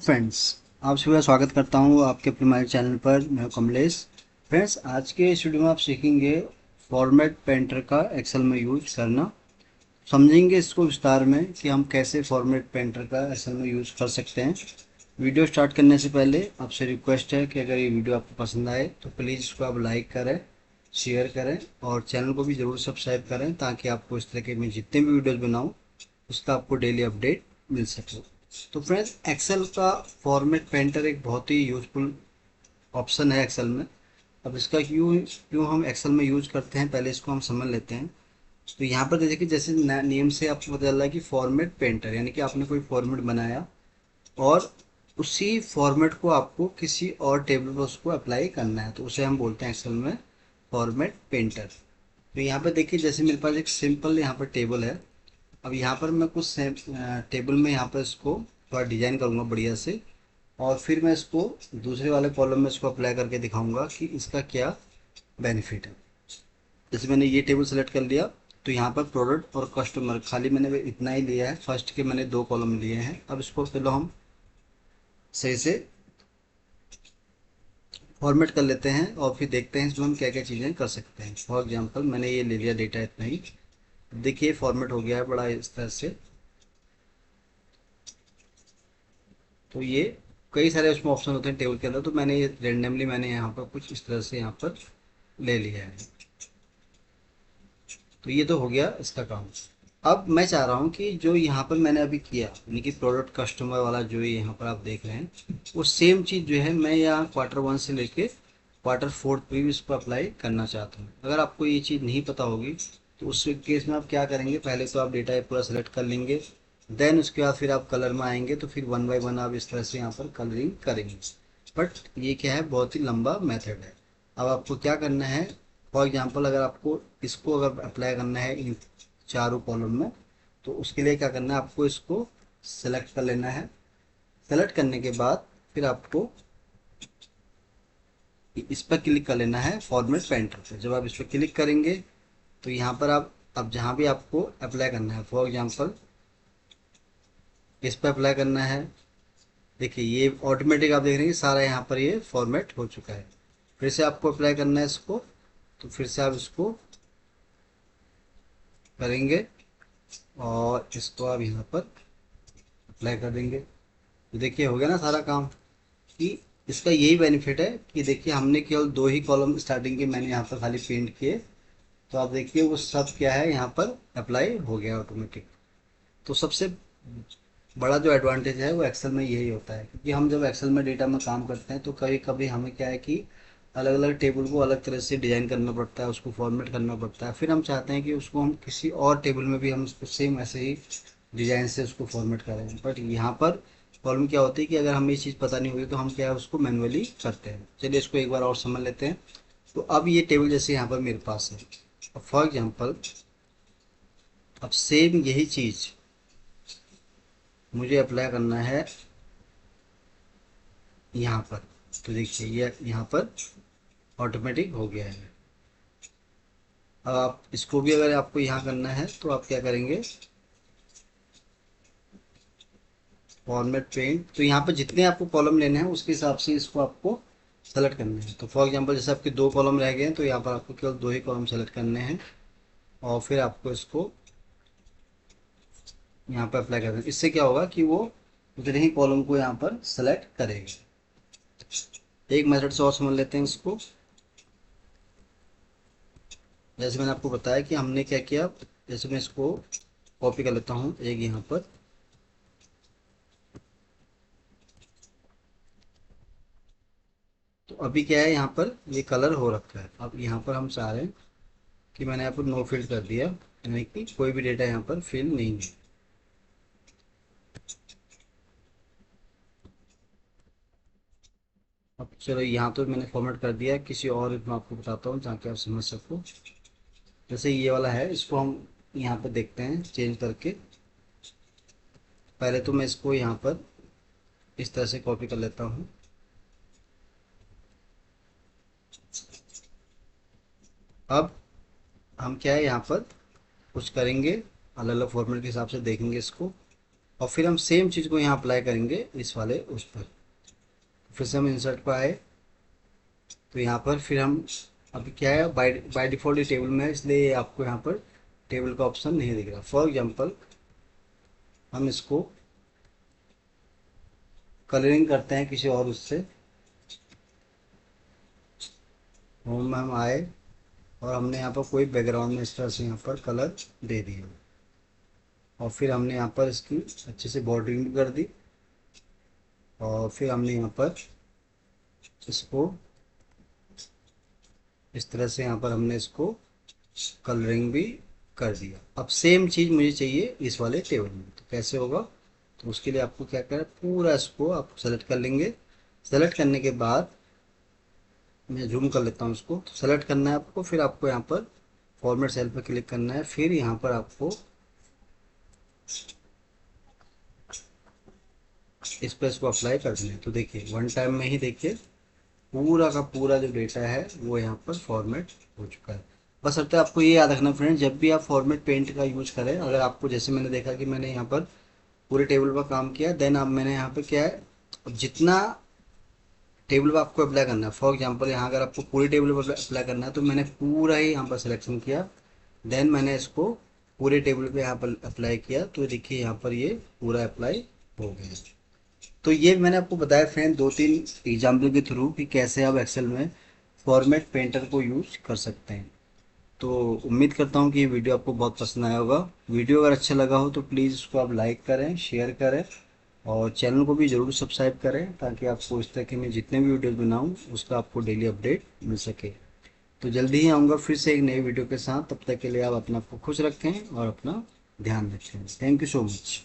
Friends, आप सभी का स्वागत करता हूँ आपके अपने हमारे चैनल पर। मैं हूं कमलेश। फ्रेंड्स, आज के इस वीडियो में आप सीखेंगे फॉर्मेट पेंटर का एक्सेल में यूज करना। समझेंगे इसको विस्तार में कि हम कैसे फॉर्मेट पेंटर का एक्सेल में यूज कर सकते हैं। वीडियो स्टार्ट करने से पहले आपसे रिक्वेस्ट है कि अगर ये वीडियो आपको पसंद आए तो प्लीज़ इसको आप लाइक करें, शेयर करें और चैनल को भी ज़रूर सब्सक्राइब करें, ताकि आपको इस तरह के मैं जितने भी वीडियोज़ बनाऊँ उसका आपको डेली अपडेट मिल सके। तो फ्रेंड्स, एक्सेल का फॉर्मेट पेंटर एक बहुत ही यूज़फुल ऑप्शन है एक्सेल में। अब इसका क्यों क्यों हम एक्सेल में यूज करते हैं, पहले इसको हम समझ लेते हैं। तो यहाँ पर देखिए, जैसे नेम से आपको पता चल रहा है कि फॉर्मेट पेंटर, यानी कि आपने कोई फॉर्मेट बनाया और उसी फॉर्मेट को आपको किसी और टेबल पर उसको अप्लाई करना है, तो उसे हम बोलते हैं एक्सेल में फॉर्मेट पेंटर। तो यहाँ पर देखिए, जैसे मेरे पास एक सिंपल यहाँ पर टेबल है। अब यहाँ पर मैं कुछ टेबल में यहाँ पर इसको थोड़ा डिजाइन करूँगा बढ़िया से, और फिर मैं इसको दूसरे वाले कॉलम में इसको अप्लाई करके दिखाऊंगा कि इसका क्या बेनिफिट है। जैसे मैंने ये टेबल सेलेक्ट कर लिया, तो यहाँ पर प्रोडक्ट और कस्टमर खाली मैंने इतना ही लिया है, फर्स्ट के मैंने दो कॉलम लिए हैं। अब इसको पहले हम सही से फॉर्मेट कर लेते हैं और फिर देखते हैं इसमें हम क्या क्या चीज़ें कर सकते हैं। फॉर एग्जांपल, मैंने ये ले लिया डेटा इतना ही। देखिए फॉर्मेट हो गया है बड़ा इस तरह से। तो ये कई सारे उसमें ऑप्शन होते हैं टेबल के अंदर, तो मैंने ये रेंडमली मैंने यहाँ पर कुछ इस तरह से यहाँ पर ले लिया है। तो ये तो हो गया इसका काम। अब मैं चाह रहा हूँ कि जो यहाँ पर मैंने अभी किया, यानी कि प्रोडक्ट कस्टमर वाला जो यहाँ पर आप देख रहे हैं, वो सेम चीज़ जो है मैं यहाँ Q1 से लेके Q4 पे भी इस पर अप्लाई करना चाहता हूँ। अगर आपको ये चीज़ नहीं पता होगी तो उस केस में आप क्या करेंगे, पहले तो आप डेटा पूरा सेलेक्ट कर लेंगे, देन उसके बाद फिर आप कलर में आएंगे, तो फिर वन बाय वन आप इस तरह से यहाँ पर कलरिंग करेंगे। बट ये क्या है, बहुत ही लंबा मेथड है। अब आपको क्या करना है, फॉर एग्जांपल अगर आपको इसको अगर अप्लाई करना है इन चारों कॉलम में, तो उसके लिए क्या करना है, आपको इसको सेलेक्ट कर लेना है। सेलेक्ट करने के बाद फिर आपको इस पर क्लिक कर लेना है फॉर्मेट पेंटर पे। जब आप इस पर क्लिक करेंगे तो यहाँ पर आप अब जहाँ भी आपको अप्लाई करना है, फॉर एग्जांपल इस पर अप्लाई करना है, देखिए ये ऑटोमेटिक आप देख रहे हैं कि सारा यहाँ पर ये फॉर्मेट हो चुका है। फिर से आपको अप्लाई करना है इसको, तो फिर से आप इसको करेंगे और इसको आप यहाँ पर अप्लाई कर देंगे। तो देखिए हो गया ना सारा काम। कि इसका यही बेनिफिट है कि देखिए हमने केवल दो ही कॉलम स्टार्टिंग के मैंने यहाँ पर खाली पेंट किए, तो आप देखिए वो सब क्या है यहाँ पर अप्लाई हो गया ऑटोमेटिक। तो सबसे बड़ा जो एडवांटेज है वो एक्सेल में यही होता है, क्योंकि हम जब एक्सेल में डेटा में काम करते हैं तो कभी कभी हमें क्या है कि अलग अलग टेबल को अलग तरह से डिजाइन करना पड़ता है, उसको फॉर्मेट करना पड़ता है। फिर हम चाहते हैं कि उसको हम किसी और टेबल में भी हम उसको सेम ऐसे ही डिजाइन से उसको फॉर्मेट करें। बट यहाँ पर प्रॉब्लम क्या होती है कि अगर हमें ये चीज़ पता नहीं होगी तो हम क्या है उसको मैनुअली करते हैं। चलिए इसको एक बार और समझ लेते हैं। तो अब ये टेबल जैसे यहाँ पर मेरे पास है, अब फॉर एग्जाम्पल अब सेम यही चीज़ मुझे अप्लाई करना है यहाँ पर। तो देखिए ये यहाँ पर ऑटोमेटिक हो गया है। अब आप इसको भी अगर आपको यहाँ करना है तो आप क्या करेंगे, फॉर्मेट पेंट, तो यहाँ पर जितने आपको कॉलम लेने हैं उसके हिसाब से इसको आपको सेलेक्ट करना है। तो फॉर एग्जांपल जैसे आपके दो कॉलम रह गए हैं, तो यहाँ पर आपको केवल दो ही कॉलम सेलेक्ट करने हैं और फिर आपको इसको यहाँ पर अप्लाई करना है। इससे क्या होगा कि वो उतने ही कॉलम को यहाँ पर सेलेक्ट करेगा। एक मेथड से और समझ लेते हैं इसको। जैसे मैंने आपको बताया कि हमने क्या किया, जैसे मैं इसको कॉपी कर लेता हूँ एक यहाँ पर। तो अभी क्या है, यहाँ पर ये कलर हो रखा है। अब यहाँ पर हम चाह रहे हैं कि मैंने यहाँ पर नो फिल कर दिया, यानी कि कोई भी डेटा यहाँ पर फिल नहीं है। अब चलो यहाँ तो मैंने फॉर्मेट कर दिया, किसी और मैं आपको बताता हूँ ताकि आप समझ सको। जैसे ये वाला है, इसको हम यहाँ पर देखते हैं चेंज करके। पहले तो मैं इसको यहाँ पर इस तरह से कॉपी कर लेता हूँ। अब हम क्या है यहाँ पर कुछ करेंगे, अलग अलग फॉर्मेट के हिसाब से देखेंगे इसको। और फिर हम सेम चीज़ को यहाँ अप्लाई करेंगे इस वाले उस पर। फिर से हम इंसर्ट पर आए, तो यहाँ पर फिर हम अभी क्या है, बाय बाय डिफ़ॉल्ट ये टेबल में है, इसलिए आपको यहाँ पर टेबल का ऑप्शन नहीं दिख रहा। फॉर एग्जांपल हम इसको कलरिंग करते हैं किसी और उससे। होम में हम आए और हमने यहाँ पर कोई बैकग्राउंड में इस तरह से यहाँ पर कलर दे दिया, और फिर हमने यहाँ पर इसकी अच्छे से बॉर्डरिंग भी कर दी, और फिर हमने यहाँ पर इसको इस तरह से यहाँ पर हमने इसको कलरिंग भी कर दिया। अब सेम चीज़ मुझे चाहिए इस वाले टेबल में, तो कैसे होगा, तो उसके लिए आपको क्या करना है, पूरा इसको आप सेलेक्ट कर लेंगे। सेलेक्ट करने के बाद मैं जूम कर लेता हूँ इसको। तो सेलेक्ट करना है आपको, फिर आपको यहाँ पर फॉर्मेट सेल पर क्लिक करना है, फिर यहाँ पर आपको इस पर इसको अप्लाई कर देना है। तो देखिए वन टाइम में ही देखिए पूरा का पूरा जो डेटा है वो यहाँ पर फॉर्मेट हो चुका है। बस अब तक आपको ये याद रखना फ्रेंड्स, जब भी आप फॉर्मेट पेंट का यूज करें, अगर आपको जैसे मैंने देखा कि मैंने यहाँ पर पूरे टेबल पर काम किया, देन अब मैंने यहाँ पर क्या है, अब जितना टेबल पर आपको अप्लाई करना है, फॉर एग्जांपल यहाँ अगर आपको पूरे टेबल पर अप्लाई करना है, तो मैंने पूरा ही यहाँ पर सिलेक्शन किया, देन मैंने इसको पूरे टेबल पे यहाँ पर अप्लाई किया, तो देखिए यहाँ पर ये पूरा अप्लाई हो गया। तो ये मैंने आपको बताया फ्रेंड 2-3 एग्जाम्पल के थ्रू कि कैसे आप एक्सेल में फॉर्मेट पेंटर को यूज कर सकते हैं। तो उम्मीद करता हूँ कि ये वीडियो आपको बहुत पसंद आया होगा। वीडियो अगर अच्छा लगा हो तो प्लीज़ इसको आप लाइक करें, शेयर करें, और चैनल को भी ज़रूर सब्सक्राइब करें, ताकि आपको इस तरह के मैं जितने भी वीडियोज़ बनाऊँ उसका आपको डेली अपडेट मिल सके। तो जल्दी ही आऊँगा फिर से एक नई वीडियो के साथ। तब तक के लिए आप अपना आपको खुश रखें और अपना ध्यान रखें। Thank you so much.